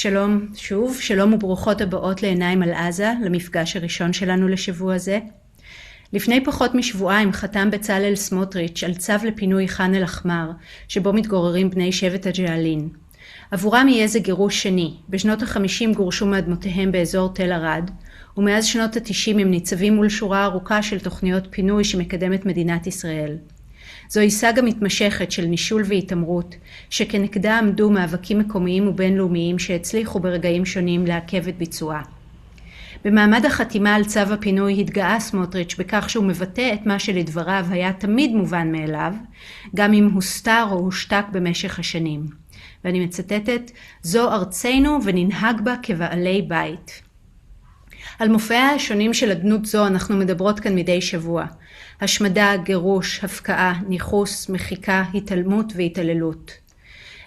שלום שוב, שלום וברוכות הבאות לעיניים על עזה, למפגש הראשון שלנו לשבוע זה. לפני פחות משבועיים חתם בצלאל סמוטריץ' על צו לפינוי ח'אן אל-אחמר, שבו מתגוררים בני שבט הג'אלין. עבורם יהיה זה גירוש שני. בשנות ה-50 גורשו מאדמותיהם באזור תל ערד, ומאז שנות ה-90 הם ניצבים מול שורה ארוכה של תוכניות פינוי שמקדמת מדינת ישראל. זוהי סאגה מתמשכת של נישול והתעמרות, שכנגדה עמדו מאבקים מקומיים ובינלאומיים שהצליחו ברגעים שונים לעכב את ביצועה. במעמד החתימה על צו הפינוי התגאה סמוטריץ' בכך שהוא מבטא את מה שלדבריו היה תמיד מובן מאליו, גם אם הוסתר או הושתק במשך השנים. ואני מצטטת, זו ארצנו וננהג בה כבעלי בית. על מופעיה השונים של אדנות זו אנחנו מדברות כאן מדי שבוע. השמדה, גירוש, הפקעה, ניחוס, מחיקה, התעלמות והתעללות.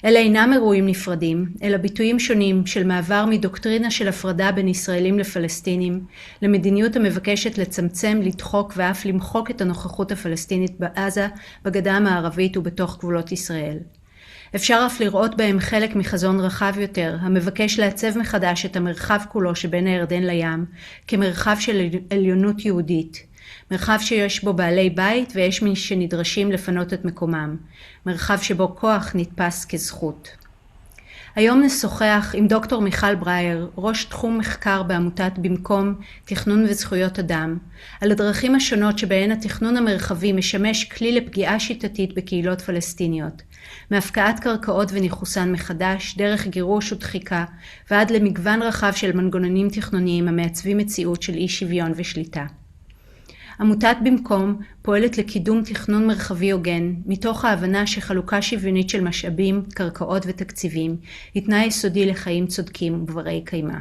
אלה אינם אירועים נפרדים, אלא ביטויים שונים של מעבר מדוקטרינה של הפרדה בין ישראלים לפלסטינים, למדיניות המבקשת לצמצם, לדחוק ואף למחוק את הנוכחות הפלסטינית בעזה, בגדה המערבית ובתוך גבולות ישראל. אפשר אף לראות בהם חלק מחזון רחב יותר, המבקש לעצב מחדש את המרחב כולו שבין הירדן לים, כמרחב של עליונות יהודית. מרחב שיש בו בעלי בית ויש מי שנדרשים לפנות את מקומם. מרחב שבו כוח נתפס כזכות. היום נשוחח עם דוקטור מיכל ברייר, ראש תחום מחקר בעמותת במקום תכנון וזכויות אדם, על הדרכים השונות שבהן התכנון המרחבי משמש כלי לפגיעה שיטתית בקהילות פלסטיניות, מהפקעת קרקעות וניחוסן מחדש, דרך גירוש ודחיקה, ועד למגוון רחב של מנגנונים תכנוניים המעצבים מציאות של אי שוויון ושליטה. עמותת במקום פועלת לקידום תכנון מרחבי הוגן, מתוך ההבנה שחלוקה שוויונית של משאבים, קרקעות ותקציבים, היא תנאי יסודי לחיים צודקים וברי קיימא.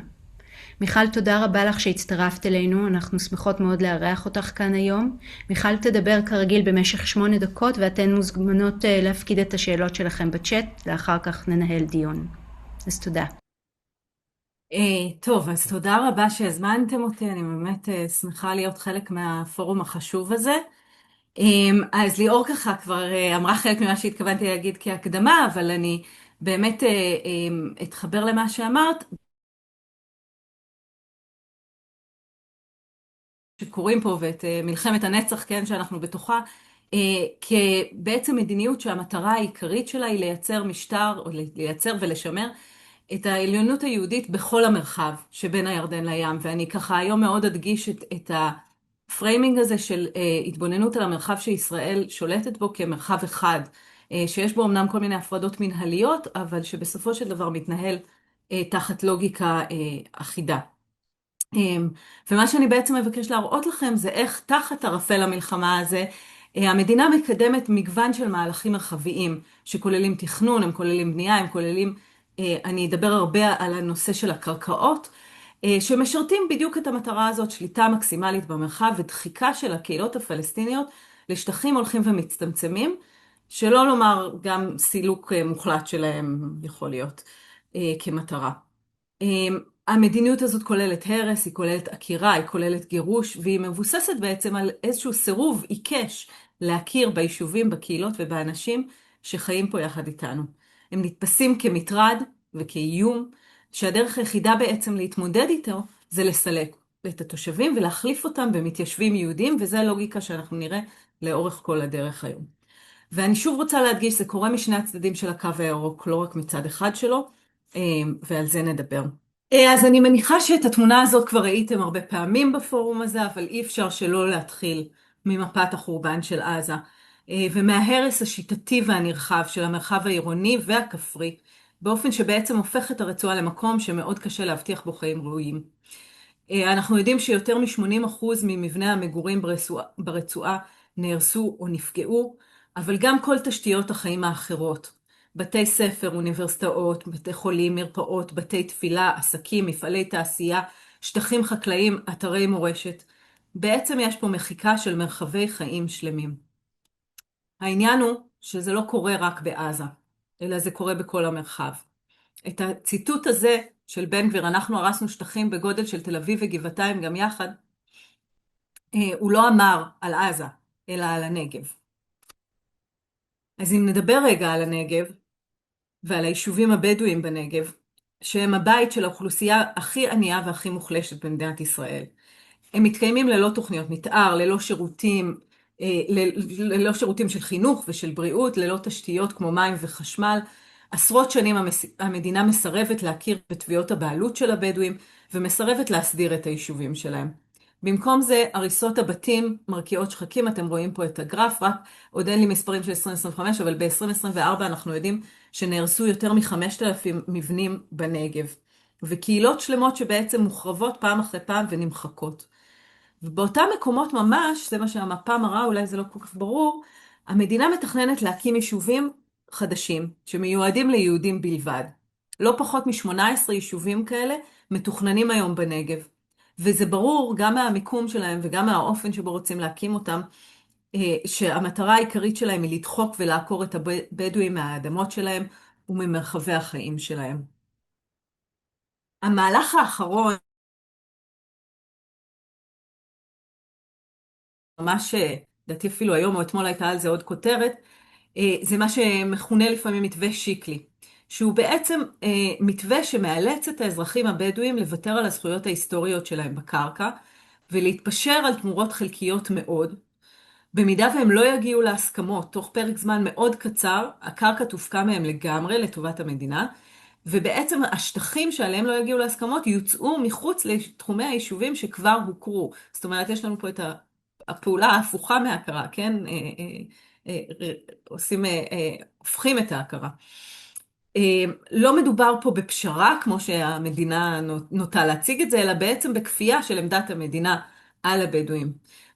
מיכל, תודה רבה לך שהצטרפת אלינו, אנחנו שמחות מאוד לארח אותך כאן היום. מיכל תדבר כרגיל במשך 8 דקות, ואתן מוזמנות להפקיד את השאלות שלכם בצ'אט, לאחר כך ננהל דיון. אז תודה. טוב, אז תודה רבה שהזמנתם אותי, אני באמת שמחה להיות חלק מהפורום החשוב הזה. אז ליאור ככה כבר אמרה חלק ממה שהתכוונתי להגיד כהקדמה, אבל אני באמת אתחבר למה שאמרת, שקוראים פה ואת מלחמת הנצח, כן, שאנחנו בתוכה, כבעצם מדיניות שהמטרה העיקרית שלה היא לייצר משטר, או לייצר ולשמר את העליונות היהודית בכל המרחב שבין הירדן לים, ואני ככה היום מאוד אדגיש את הפריימינג הזה של התבוננות על המרחב שישראל שולטת בו כמרחב אחד, שיש בו אמנם כל מיני הפרדות מנהליות, אבל שבסופו של דבר מתנהל תחת לוגיקה אחידה. ומה שאני בעצם מבקש להראות לכם זה איך תחת ערפל המלחמה הזה, המדינה מקדמת מגוון של מהלכים מרחביים, שכוללים תכנון, הם כוללים בנייה, הם כוללים, אני אדבר הרבה על הנושא של הקרקעות, שמשרתים בדיוק את המטרה הזאת, שליטה מקסימלית במרחב ודחיקה של הקהילות הפלסטיניות לשטחים הולכים ומצטמצמים, שלא לומר גם סילוק מוחלט שלהם יכול להיות כמטרה. המדיניות הזאת כוללת הרס, היא כוללת עקירה, היא כוללת גירוש, והיא מבוססת בעצם על איזשהו סירוב עיקש להכיר ביישובים, בקהילות ובאנשים שחיים פה יחד איתנו. הם נתפסים כמטרד וכאיום, שהדרך היחידה בעצם להתמודד איתו זה לסלק את התושבים ולהחליף אותם במתיישבים יהודים, וזו הלוגיקה שאנחנו נראה לאורך כל הדרך היום. ואני שוב רוצה להדגיש, זה קורה משני הצדדים של הקו הירוק, לא רק מצד אחד שלו, ועל זה נדבר. אז אני מניחה שאת התמונה הזאת כבר ראיתם הרבה פעמים בפורום הזה, אבל אי אפשר שלא להתחיל ממפת החורבן של עזה, ומההרס השיטתי והנרחב של המרחב העירוני והכפרי, באופן שבעצם הופך את הרצועה למקום שמאוד קשה להבטיח בו חיים ראויים. אנחנו יודעים שיותר מ-80% ממבני המגורים ברצועה נהרסו או נפגעו, אבל גם כל תשתיות החיים האחרות, בתי ספר, אוניברסיטאות, בתי חולים, מרפאות, בתי תפילה, עסקים, מפעלי תעשייה, שטחים חקלאיים, אתרי מורשת. בעצם יש פה מחיקה של מרחבי חיים שלמים. העניין הוא שזה לא קורה רק בעזה, אלא זה קורה בכל המרחב. את הציטוט הזה של בן גביר, אנחנו הרסנו שטחים בגודל של תל אביב וגבעתיים גם יחד, הוא לא אמר על עזה, אלא על הנגב. אז אם נדבר רגע על הנגב, ועל היישובים הבדואיים בנגב, שהם הבית של האוכלוסייה הכי ענייה והכי מוחלשת במדינת ישראל. הם מתקיימים ללא תוכניות מתאר, ללא שירותים של חינוך ושל בריאות, ללא תשתיות כמו מים וחשמל. עשרות שנים המדינה מסרבת להכיר בתביעות הבעלות של הבדואים, ומסרבת להסדיר את היישובים שלהם. במקום זה, הריסות הבתים מרקיעות שחקים, אתם רואים פה את הגרף, רק עוד אין לי מספרים של 2025, אבל ב-2024 אנחנו יודעים שנהרסו יותר מ-5,000 מבנים בנגב, וקהילות שלמות שבעצם מוחרבות פעם אחרי פעם ונמחקות. ובאותם מקומות ממש, זה מה שהמפה מראה, אולי זה לא כל כך ברור, המדינה מתכננת להקים יישובים חדשים, שמיועדים ליהודים בלבד. לא פחות מ-18 יישובים כאלה מתוכננים היום בנגב. וזה ברור גם מהמיקום שלהם וגם מהאופן שבו רוצים להקים אותם, שהמטרה העיקרית שלהם היא לדחוק ולעקור את הבדואים מהאדמות שלהם וממרחבי החיים שלהם. המהלך האחרון, ממש, לדעתי אפילו היום או אתמול הייתה על זה עוד כותרת, זה מה שמכונה לפעמים מתווה שיקלי, שהוא בעצם מתווה שמאלץ את האזרחים הבדואים לוותר על הזכויות ההיסטוריות שלהם בקרקע, ולהתפשר על תמורות חלקיות מאוד. במידה והם לא יגיעו להסכמות, תוך פרק זמן מאוד קצר, הקרקע תופקע מהם לגמרי לטובת המדינה, ובעצם השטחים שעליהם לא יגיעו להסכמות יוצאו מחוץ לתחומי היישובים שכבר הוכרו. זאת אומרת, יש לנו פה את הפעולה ההפוכה מההכרה, כן? הופכים את ההכרה. לא מדובר פה בפשרה, כמו שהמדינה נוטה להציג את זה, אלא בעצם בכפייה של עמדת המדינה על הבדואים.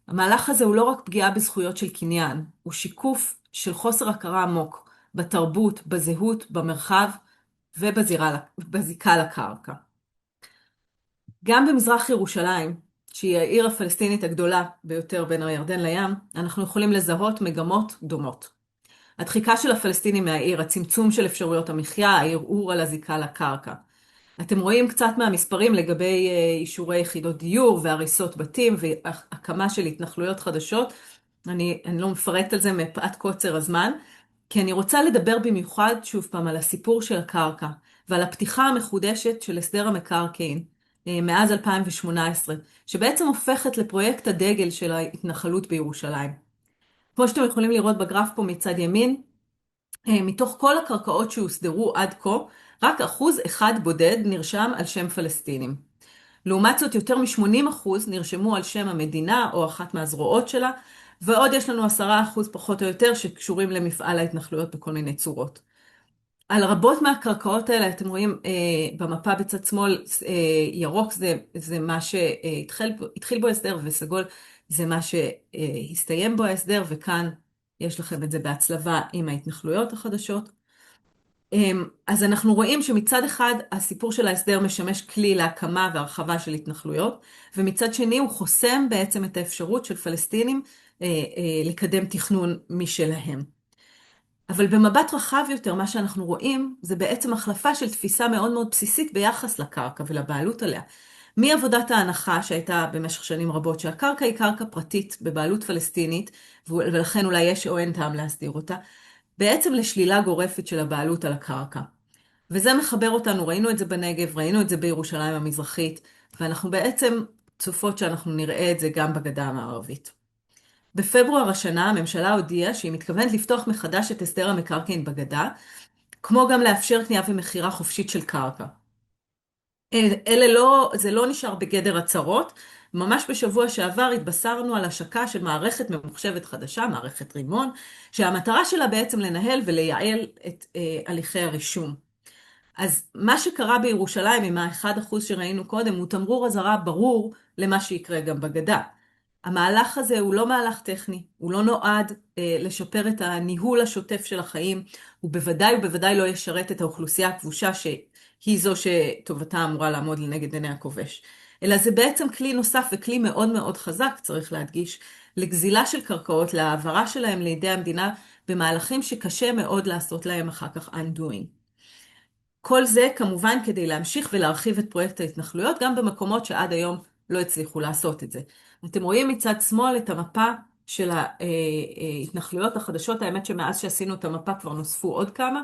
המהלך הזה הוא לא רק פגיעה בזכויות של קניין, הוא שיקוף של חוסר הכרה עמוק בתרבות, בזהות, במרחב ובזיקה לקרקע. גם במזרח ירושלים, שהיא העיר הפלסטינית הגדולה ביותר בין הירדן לים, אנחנו יכולים לזהות מגמות דומות. הדחיקה של הפלסטינים מהעיר, הצמצום של אפשרויות המחיה, הערעור על הזיקה לקרקע. אתם רואים קצת מהמספרים לגבי אישורי יחידות דיור והריסות בתים והקמה של התנחלויות חדשות. אני לא מפרט על זה מפאת קוצר הזמן, כי אני רוצה לדבר במיוחד שוב פעם על הסיפור של הקרקע ועל הפתיחה המחודשת של הסדר המקרקעין מאז 2018, שבעצם הופכת לפרויקט הדגל של ההתנחלות בירושלים. כמו שאתם יכולים לראות בגרף פה מצד ימין, מתוך כל הקרקעות שהוסדרו עד כה, רק 1% בודד נרשם על שם פלסטינים. לעומת זאת, יותר מ-80% נרשמו על שם המדינה או אחת מהזרועות שלה, ועוד יש לנו 10% פחות או יותר שקשורים למפעל ההתנחלויות בכל מיני צורות. על רבות מהקרקעות האלה, אתם רואים במפה בצד שמאל, ירוק זה מה שהתחיל בו הסדר, וסגול זה מה שהסתיים בו ההסדר, וכאן יש לכם את זה בהצלבה עם ההתנחלויות החדשות. אז אנחנו רואים שמצד אחד הסיפור של ההסדר משמש כלי להקמה והרחבה של התנחלויות, ומצד שני הוא חוסם בעצם את האפשרות של פלסטינים לקדם תכנון משלהם. אבל במבט רחב יותר, מה שאנחנו רואים זה בעצם החלפה של תפיסה מאוד מאוד בסיסית ביחס לקרקע ולבעלות עליה. מעבודת ההנחה שהייתה במשך שנים רבות שהקרקע היא קרקע פרטית בבעלות פלסטינית, ולכן אולי יש או אין טעם להסדיר אותה, בעצם לשלילה גורפת של הבעלות על הקרקע. וזה מחבר אותנו, ראינו את זה בנגב, ראינו את זה בירושלים המזרחית, ואנחנו בעצם צופות שאנחנו נראה את זה גם בגדה המערבית. בפברואר השנה הממשלה הודיעה שהיא מתכוונת לפתוח מחדש את הסדר המקרקעין בגדה, כמו גם לאפשר קנייה ומכירה חופשית של קרקע. זה לא נשאר בגדר הצהרות, ממש בשבוע שעבר התבשרנו על השקה של מערכת ממוחשבת חדשה, מערכת רימון, שהמטרה שלה בעצם לנהל ולייעל את הליכי הרישום. אז מה שקרה בירושלים עם ה-1% שראינו קודם, הוא תמרור אזהרה ברור למה שיקרה גם בגדה. המהלך הזה הוא לא מהלך טכני, הוא לא נועד לשפר את הניהול השוטף של החיים, הוא בוודאי לא ישרת את האוכלוסייה הכבושה שהיא זו שטובתה אמורה לעמוד לנגד עיני הכובש. אלא זה בעצם כלי נוסף וכלי מאוד מאוד חזק, צריך להדגיש, לגזילה של קרקעות, להעברה שלהם לידי המדינה במהלכים שקשה מאוד לעשות להם אחר כך undoing. כל זה כמובן כדי להמשיך ולהרחיב את פרויקט ההתנחלויות, גם במקומות שעד היום לא הצליחו לעשות את זה. אתם רואים מצד שמאל את המפה של ההתנחלויות החדשות, האמת שמאז שעשינו את המפה כבר נוספו עוד כמה,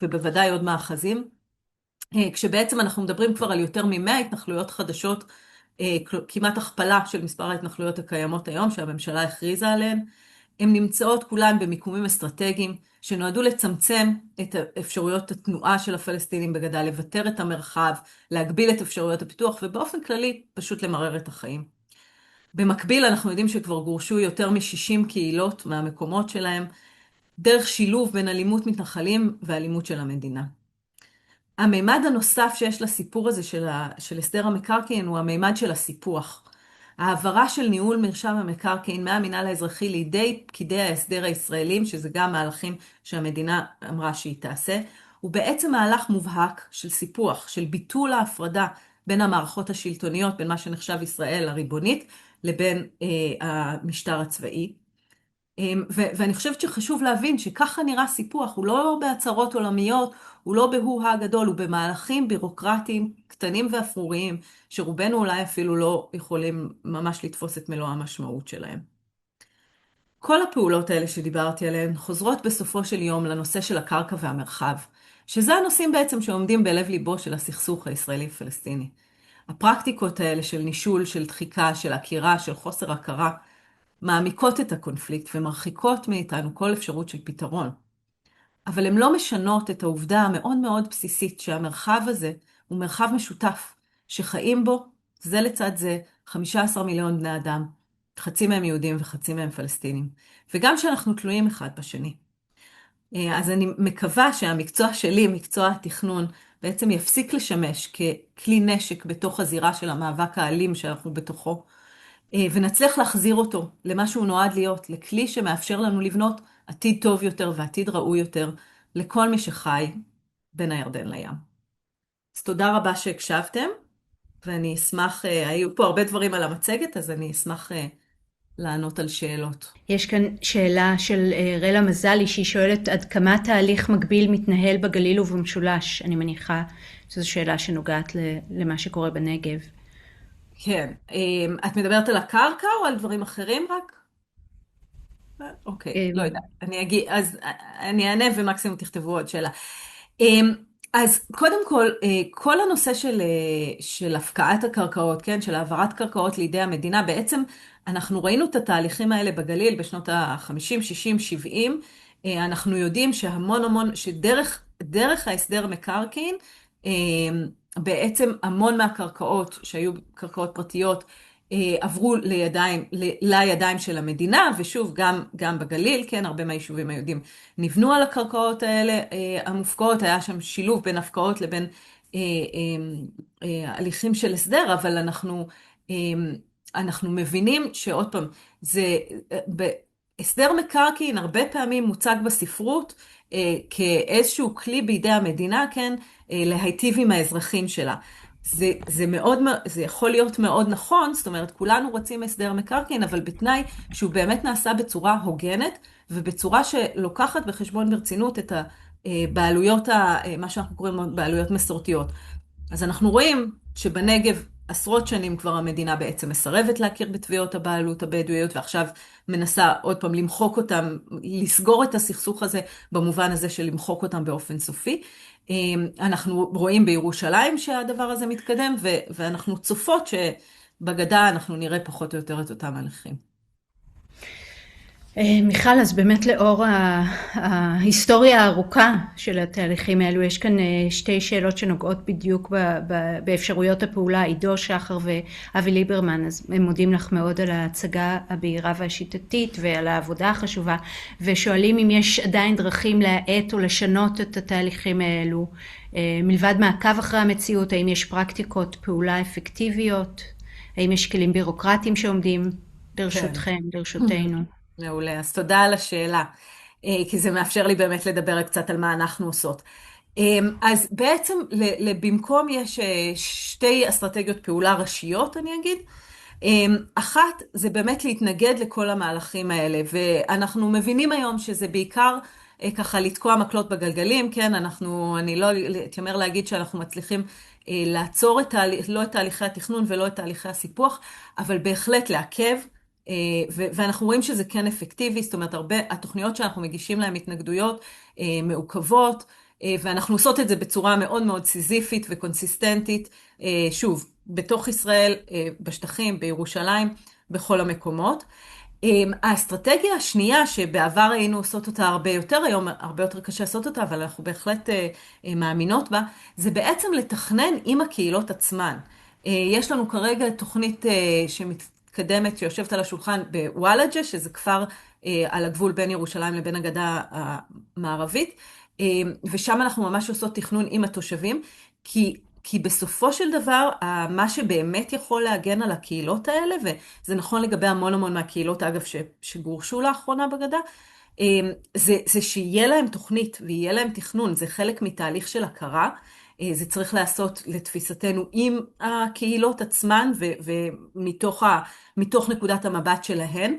ובוודאי עוד מאחזים. כשבעצם אנחנו מדברים כבר על יותר מ-100 התנחלויות חדשות, כמעט הכפלה של מספר ההתנחלויות הקיימות היום, שהממשלה הכריזה עליהן. הן נמצאות כולן במיקומים אסטרטגיים, שנועדו לצמצם את אפשרויות התנועה של הפלסטינים בגדה, לוותר את המרחב, להגביל את אפשרויות הפיתוח, ובאופן כללי פשוט למרר את החיים. במקביל אנחנו יודעים שכבר גורשו יותר מ-60 קהילות מהמקומות שלהם, דרך שילוב בין אלימות מתנחלים ואלימות של המדינה. המימד הנוסף שיש לסיפור הזה של הסדר המקרקעין הוא המימד של הסיפוח. העברה של ניהול מרשם המקרקעין מהמינהל האזרחי לידי פקידי ההסדר הישראלים, שזה גם מהלכים שהמדינה אמרה שהיא תעשה, הוא בעצם מהלך מובהק של סיפוח, של ביטול ההפרדה בין המערכות השלטוניות, בין מה שנחשב ישראל הריבונית, לבין המשטר הצבאי. ואני חושבת שחשוב להבין שככה נראה סיפוח, הוא לא בהצהרות עולמיות, הוא לא בהוא הגדול, הוא במהלכים בירוקרטיים קטנים ואפרוריים, שרובנו אולי אפילו לא יכולים ממש לתפוס את מלוא המשמעות שלהם. כל הפעולות האלה שדיברתי עליהן חוזרות בסופו של יום לנושא של הקרקע והמרחב, שזה הנושאים בעצם שעומדים בלב ליבו של הסכסוך הישראלי-פלסטיני. הפרקטיקות האלה של נישול, של דחיקה, של עקירה, של חוסר הכרה, מעמיקות את הקונפליקט ומרחיקות מאיתנו כל אפשרות של פתרון. אבל הן לא משנות את העובדה המאוד מאוד בסיסית שהמרחב הזה הוא מרחב משותף, שחיים בו זה לצד זה 15 מיליון בני אדם, חצי מהם יהודים וחצי מהם פלסטינים, וגם שאנחנו תלויים אחד בשני. אז אני מקווה שהמקצוע שלי, מקצוע התכנון, בעצם יפסיק לשמש ככלי נשק בתוך הזירה של המאבק האלים שאנחנו בתוכו, ונצליח להחזיר אותו למה שהוא נועד להיות, לכלי שמאפשר לנו לבנות עתיד טוב יותר ועתיד ראוי יותר לכל מי שחי בין הירדן לים. אז תודה רבה שהקשבתם, ואני אשמח, היו פה הרבה דברים על המצגת, אז אני אשמח לענות על שאלות. יש כאן שאלה של רלה מזלי, שהיא שואלת עד כמה תהליך מקביל מתנהל בגליל ובמשולש. אני מניחה שזו שאלה שנוגעת למה שקורה בנגב. כן, את מדברת על הקרקע או על דברים אחרים רק? אוקיי, לא יודע, אז אני אענה ומקסימום תכתבו עוד שאלה. אז קודם כל, כל הנושא של הפקעת הקרקעות, כן, של העברת קרקעות לידי המדינה, בעצם אנחנו ראינו את התהליכים האלה בגליל בשנות ה-50, 60, 70, אנחנו יודעים שדרך ההסדר מקרקעין, בעצם המון מהקרקעות שהיו קרקעות פרטיות עברו לידיים של המדינה, ושוב גם בגליל, כן, הרבה מהיישובים היהודים נבנו על הקרקעות האלה המופקעות, היה שם שילוב בין הפקעות לבין הליכים של הסדר, אבל אנחנו מבינים שעוד פעם, הסדר מקרקעין הרבה פעמים מוצג בספרות כאיזשהו כלי בידי המדינה, כן, להיטיב עם האזרחים שלה. זה יכול להיות מאוד נכון, זאת אומרת, כולנו רוצים הסדר מקרקעין, אבל בתנאי שהוא באמת נעשה בצורה הוגנת, ובצורה שלוקחת בחשבון ברצינות את הבעלויות, מה שאנחנו קוראים בעלויות מסורתיות. אז אנחנו רואים שבנגב עשרות שנים כבר המדינה בעצם מסרבת להכיר בתביעות הבעלות הבדואיות, ועכשיו מנסה עוד פעם למחוק אותם, לסגור את הסכסוך הזה, במובן הזה של למחוק אותם באופן סופי. אנחנו רואים בירושלים שהדבר הזה מתקדם, ואנחנו צופות שבגדה אנחנו נראה פחות או יותר את אותם הליכים. מיכל, אז באמת לאור ההיסטוריה הארוכה של התהליכים האלו, יש כאן שתי שאלות שנוגעות בדיוק באפשרויות הפעולה, עידו שחר ואבי ליברמן, אז הם מודים לך מאוד על ההצגה הבהירה והשיטתית ועל העבודה החשובה, ושואלים אם יש עדיין דרכים להאט או לשנות את התהליכים האלו, מלבד מעקב אחרי המציאות, האם יש פרקטיקות פעולה אפקטיביות, האם יש כלים בירוקרטיים שעומדים לרשותכם, לרשותנו. מעולה, אז תודה על השאלה, כי זה מאפשר לי באמת לדבר קצת על מה אנחנו עושות. אז בעצם במקום יש שתי אסטרטגיות פעולה ראשיות, אני אגיד. אחת זה באמת להתנגד לכל המהלכים האלה, ואנחנו מבינים היום שזה בעיקר ככה לתקוע מקלות בגלגלים, כן, אני לא אתיימר להגיד שאנחנו מצליחים לעצור לא את תהליכי התכנון ולא את תהליכי הסיפוח, אבל בהחלט לעכב, ואנחנו רואים שזה כן אפקטיבי, זאת אומרת, הרבה התוכניות שאנחנו מגישים להן התנגדויות מעוכבות, ואנחנו עושות את זה בצורה מאוד מאוד סיזיפית וקונסיסטנטית, שוב, בתוך ישראל, בשטחים, בירושלים, בכל המקומות. האסטרטגיה השנייה, שבעבר היינו עושות אותה הרבה יותר, היום הרבה יותר קשה לעשות אותה, אבל אנחנו בהחלט מאמינות בה, זה בעצם לתכנן עם הקהילות עצמן. יש לנו כרגע תוכנית שמתקדמת, שיושבת על השולחן בוואלג'ה, שזה כפר על הגבול בין ירושלים לבין הגדה המערבית, ושם אנחנו ממש עושות תכנון עם התושבים, כי בסופו של דבר, מה שבאמת יכול להגן על הקהילות האלה, וזה נכון לגבי המון המון מהקהילות, אגב, שגורשו לאחרונה בגדה, זה שיהיה להם תוכנית ויהיה להם תכנון, זה חלק מתהליך של הכרה, זה צריך לעשות לתפיסתנו עם הקהילות עצמן, ומתוך נקודת המבט שלהן.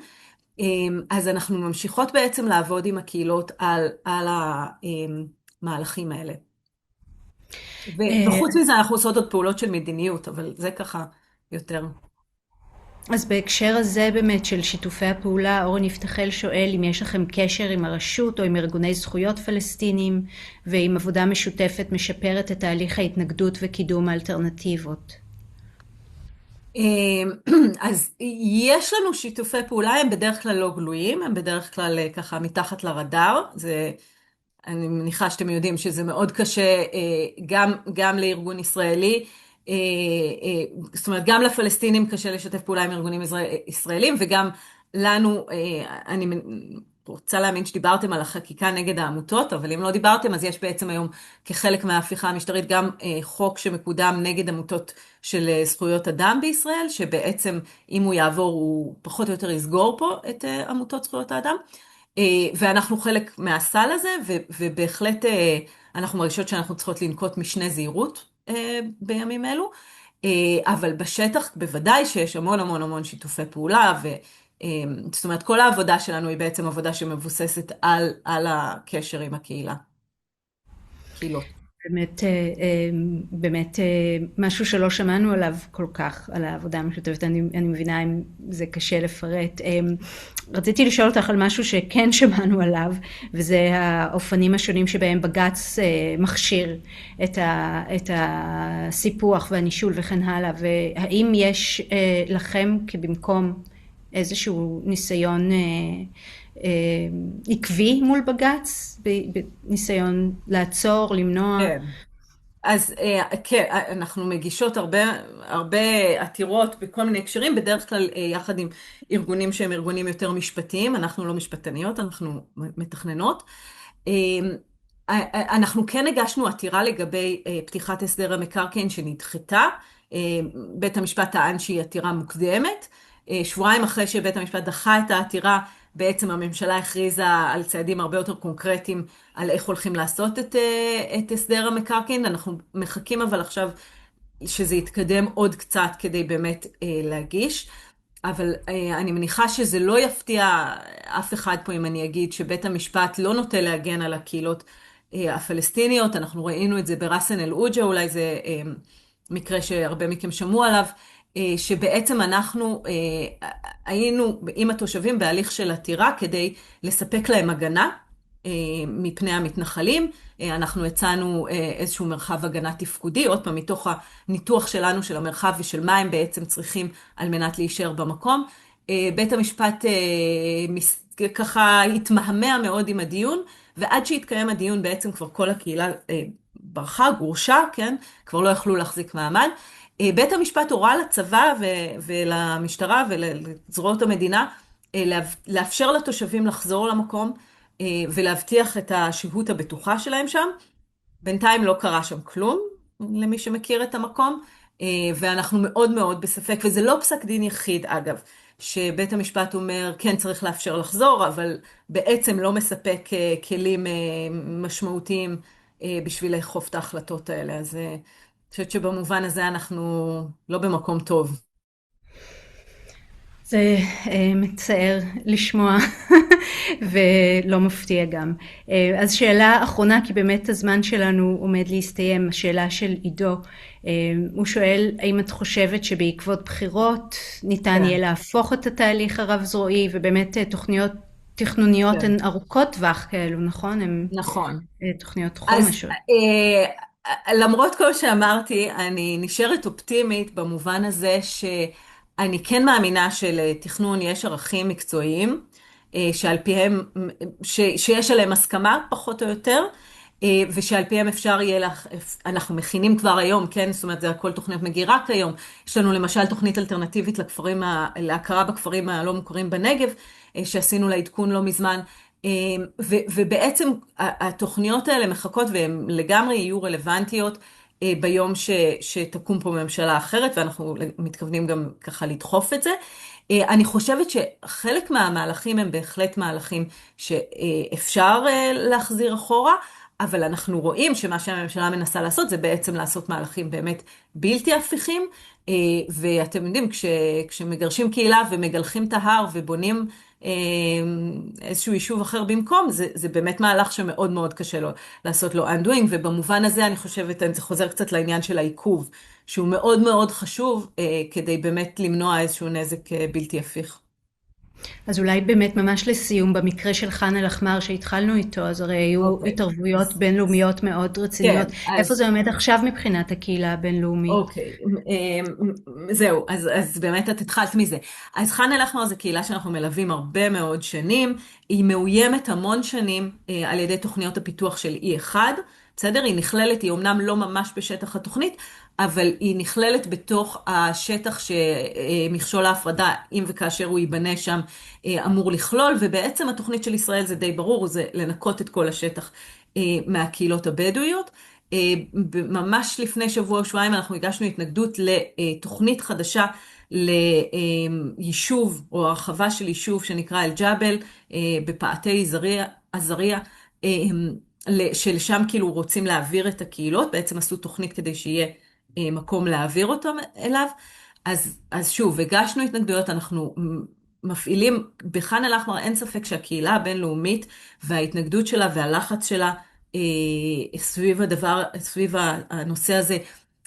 אז אנחנו ממשיכות בעצם לעבוד עם הקהילות על המהלכים האלה. וחוץ מזה אנחנו עושות עוד פעולות של מדיניות, אבל זה ככה יותר. אז בהקשר הזה באמת של שיתופי הפעולה, אורן יפתחאל שואל אם יש לכם קשר עם הרשות או עם ארגוני זכויות פלסטינים, ואם עבודה משותפת משפרת את תהליך ההתנגדות וקידום האלטרנטיבות. אז יש לנו שיתופי פעולה, הם בדרך כלל לא גלויים, הם בדרך כלל ככה מתחת לרדאר, אני מניחה שאתם יודעים שזה מאוד קשה גם לארגון ישראלי, זאת אומרת גם לפלסטינים קשה לשתף פעולה עם ארגונים ישראלים, וגם לנו, אני רוצה להאמין שדיברתם על החקיקה נגד העמותות, אבל אם לא דיברתם אז יש בעצם היום כחלק מההפיכה המשטרית גם חוק שמקודם נגד עמותות של זכויות אדם בישראל, שבעצם אם הוא יעבור הוא פחות או יותר יסגור פה את עמותות זכויות האדם. ואנחנו חלק מהסל הזה, ובהחלט אנחנו מרגישות שאנחנו צריכות לנקוט משנה זהירות בימים אלו, אבל בשטח בוודאי שיש המון המון המון שיתופי פעולה, זאת אומרת כל העבודה שלנו היא בעצם עבודה שמבוססת על הקשר עם הקהילה. קהילות. באמת משהו שלא שמענו עליו כל כך, על העבודה המשותפת, אני מבינה אם זה קשה לפרט. רציתי לשאול אותך על משהו שכן שמענו עליו, וזה האופנים השונים שבהם בג"ץ מכשיר את הסיפוח והנישול וכן הלאה, והאם יש לכם כבמקום איזשהו ניסיון עקבי מול בג"ץ, בניסיון לעצור, למנוע? כן. אז כן, אנחנו מגישות הרבה עתירות בכל מיני הקשרים, בדרך כלל יחד עם ארגונים שהם ארגונים יותר משפטיים, אנחנו לא משפטניות, אנחנו מתכננות. אנחנו כן הגשנו עתירה לגבי פתיחת הסדר המקרקעין שנדחתה, בית המשפט טען שהיא עתירה מוקדמת, שבועיים אחרי שבית המשפט דחה את העתירה, בעצם הממשלה הכריזה על צעדים הרבה יותר קונקרטיים על איך הולכים לעשות את הסדר המקרקעין. אנחנו מחכים אבל עכשיו שזה יתקדם עוד קצת כדי באמת להגיש. אבל אני מניחה שזה לא יפתיע אף אחד פה אם אני אגיד שבית המשפט לא נוטה להגן על הקהילות הפלסטיניות. אנחנו ראינו את זה בראסן אל עוג'ה, אולי זה מקרה שהרבה מכם שמעו עליו. שבעצם אנחנו היינו עם התושבים בהליך של עתירה כדי לספק להם הגנה מפני המתנחלים. אנחנו הצענו איזשהו מרחב הגנה תפקודי, עוד פעם מתוך הניתוח שלנו של המרחב ושל מה הם בעצם צריכים על מנת להישאר במקום. בית המשפט ככה התמהמה מאוד עם הדיון, ועד שהתקיים הדיון בעצם כבר כל הקהילה ברחה, גורשה, כן? כבר לא יכלו להחזיק מעמד. בית המשפט הורה לצבא ולמשטרה ולזרועות המדינה לאפשר לתושבים לחזור למקום ולהבטיח את השהות הבטוחה שלהם שם. בינתיים לא קרה שם כלום, למי שמכיר את המקום, ואנחנו מאוד מאוד בספק, וזה לא פסק דין יחיד אגב, שבית המשפט אומר כן צריך לאפשר לחזור, אבל בעצם לא מספק כלים משמעותיים בשביל לאכוף את ההחלטות האלה. אז אני חושבת שבמובן הזה אנחנו לא במקום טוב. זה מצער לשמוע ולא מפתיע גם. אז שאלה אחרונה, כי באמת הזמן שלנו עומד להסתיים, השאלה של עידו. הוא שואל, האם את חושבת שבעקבות בחירות ניתן יהיה להפוך את התהליך הרב זרועי, ובאמת תוכניות תכנוניות כן. הן ארוכות טווח כאלו, נכון? הן נכון. תוכניות אז חומש. למרות כל שאמרתי, אני נשארת אופטימית במובן הזה שאני כן מאמינה שלתכנון יש ערכים מקצועיים, שעל פיהם, שיש עליהם הסכמה פחות או יותר, ושעל פיהם אפשר יהיה אנחנו מכינים כבר היום, כן? זאת אומרת, זה הכל תוכניות מגירה כיום. יש לנו למשל תוכנית אלטרנטיבית להכרה בכפרים הלא מוכרים בנגב, שעשינו לעדכון לא מזמן. ובעצם התוכניות האלה מחכות והן לגמרי יהיו רלוונטיות ביום שתקום פה ממשלה אחרת, ואנחנו מתכוונים גם ככה לדחוף את זה. אני חושבת שחלק מהמהלכים הם בהחלט מהלכים שאפשר להחזיר אחורה, אבל אנחנו רואים שמה שהממשלה מנסה לעשות זה בעצם לעשות מהלכים באמת בלתי הפיכים, ואתם יודעים, כשמגרשים קהילה ומגלחים את ההר ובונים איזשהו יישוב אחר במקום, זה באמת מהלך שמאוד מאוד קשה לו לעשות לו undoing, ובמובן הזה אני חושבת, זה חוזר קצת לעניין של העיכוב, שהוא מאוד מאוד חשוב כדי באמת למנוע איזשהו נזק בלתי הפיך. אז אולי באמת ממש לסיום, במקרה של ח'אן אל-אחמר שהתחלנו איתו, אז הרי היו אוקיי. התערבויות בינלאומיות מאוד רציניות. כן, איפה זה עומד עכשיו מבחינת הקהילה הבינלאומית? אוקיי, זהו, אז באמת את התחלת מזה. אז ח'אן אל-אחמר זו קהילה שאנחנו מלווים הרבה מאוד שנים, היא מאוימת המון שנים על ידי תוכניות הפיתוח של E1, בסדר? היא נכללת, היא אומנם לא ממש בשטח התוכנית, אבל היא נכללת בתוך השטח שמכשול ההפרדה, אם וכאשר הוא ייבנה שם, אמור לכלול, ובעצם התוכנית של ישראל זה די ברור, זה לנקות את כל השטח מהקהילות הבדואיות. ממש לפני שבוע או שבועיים אנחנו הגשנו התנגדות לתוכנית חדשה ליישוב או הרחבה של יישוב שנקרא אל-ג'בל בפאתי עזריה, שלשם כאילו רוצים להעביר את הקהילות, בעצם עשו תוכנית כדי שיהיה מקום להעביר אותם אליו. אז שוב, הגשנו התנגדויות, אנחנו מפעילים, בח'אן אל-אחמר אין ספק שהקהילה הבינלאומית וההתנגדות שלה והלחץ שלה סביב הנושא הזה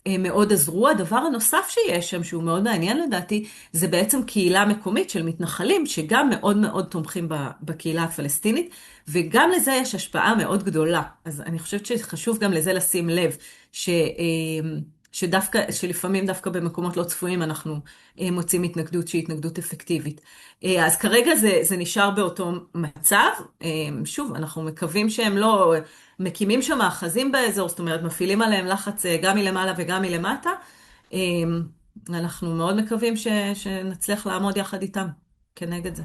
מאוד עזרו. הדבר הנוסף שיש שם, שהוא מאוד מעניין לדעתי, זה בעצם קהילה מקומית של מתנחלים, שגם מאוד מאוד תומכים בקהילה הפלסטינית, וגם לזה יש השפעה מאוד גדולה. אז אני חושבת שחשוב גם לזה לשים לב, שלפעמים דווקא במקומות לא צפויים אנחנו מוצאים התנגדות שהיא התנגדות אפקטיבית. אז כרגע זה נשאר באותו מצב. שוב, אנחנו מקווים שהם לא מקימים שם מאחזים באזור, זאת אומרת, מפעילים עליהם לחץ גם מלמעלה וגם מלמטה. אנחנו מאוד מקווים שנצליח לעמוד יחד איתם כנגד זה.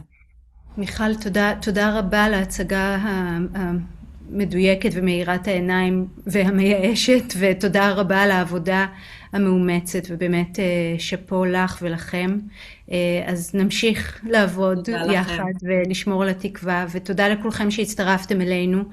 מיכל, תודה רבה על ההצגה המדויקת ומאירת העיניים והמייאשת, ותודה רבה על העבודה המאומצת, ובאמת שפו לך ולכם. אז נמשיך לעבוד יחד ולשמור על התקווה, ותודה לכולכם שהצטרפתם אלינו.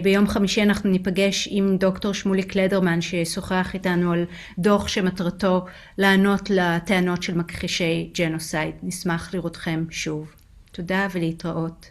ביום חמישי אנחנו ניפגש עם דוקטור שמוליק לדרמן, ששוחח איתנו על דוח שמטרתו לענות לטענות של מכחישי ג'נוסייד. נשמח לראותכם שוב. תודה ולהתראות.